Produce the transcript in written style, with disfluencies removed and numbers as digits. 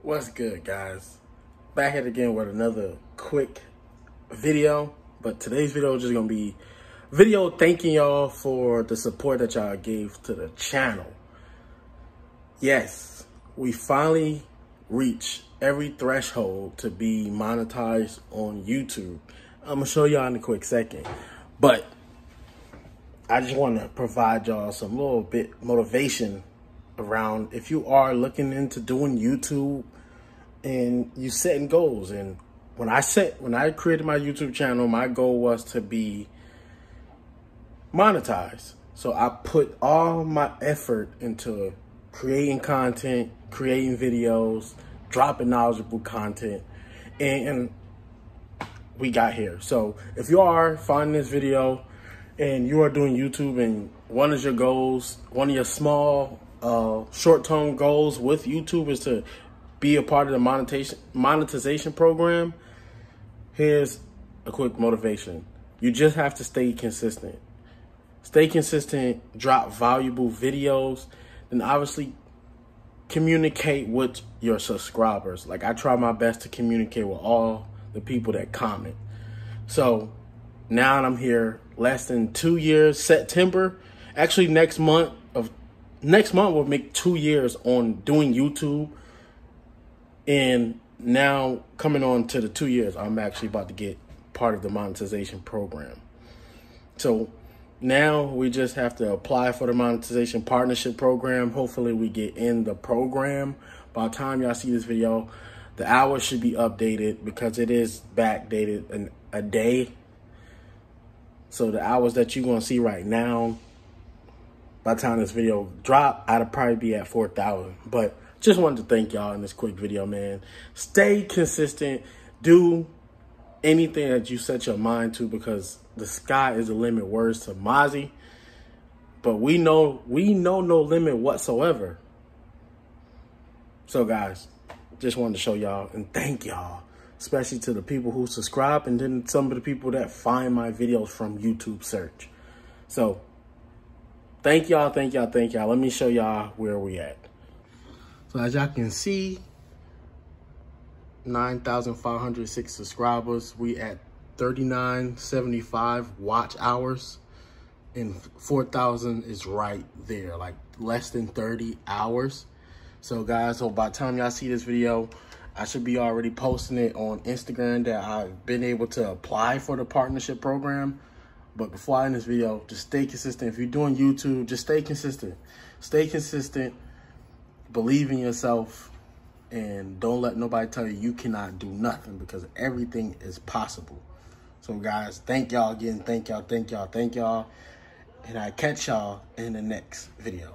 What's good, guys? Back here again with another quick video, but today's video is just gonna be video thanking y'all for the support that y'all gave to the channel. Yes, we finally reached every threshold to be monetized on YouTube. I'm gonna show y'all in a quick second, but I just want to provide y'all some little bit motivation around if you are looking into doing YouTube and you setting goals. And when I created my YouTube channel, my goal was to be monetized. So I put all my effort into creating content, creating videos, dropping knowledgeable content, and we got here. So if you are finding this video and you are doing YouTube and one of your goals, one of your small short-term goals with YouTube is to be a part of the monetization program, here's a quick motivation. You just have to stay consistent. Stay consistent, drop valuable videos, and obviously communicate with your subscribers. Like, I try my best to communicate with all the people that comment. So now I'm here less than 2 years, September. Actually, next month will make 2 years on doing YouTube. And now coming on to the 2 years, I'm actually about to get part of the monetization program. So now we just have to apply for the monetization partnership program. Hopefully we get in the program. By the time y'all see this video, the hours should be updated because it is backdated in a day. So the hours that you're going to see right now, by the time this video drop, I'd probably be at 4,000. But just wanted to thank y'all in this quick video, man. Stay consistent. Do anything that you set your mind to because the sky is the limit. Words to Mozzie. But we know no limit whatsoever. So, guys, just wanted to show y'all and thank y'all, especially to the people who subscribe and then some of the people that find my videos from YouTube search. So, thank y'all, thank y'all, thank y'all. Let me show y'all where we at. So as y'all can see, 9,506 subscribers. We at 3,975 watch hours, and 4,000 is right there, like less than 30 hours. So guys, so by the time y'all see this video, I should be already posting it on Instagram that I've been able to apply for the partnership program. But before I end this video, just stay consistent. If you're doing YouTube, just stay consistent. Stay consistent. Believe in yourself. And don't let nobody tell you you cannot do nothing because everything is possible. So, guys, thank y'all again. Thank y'all, thank y'all, thank y'all. And I catch y'all in the next video.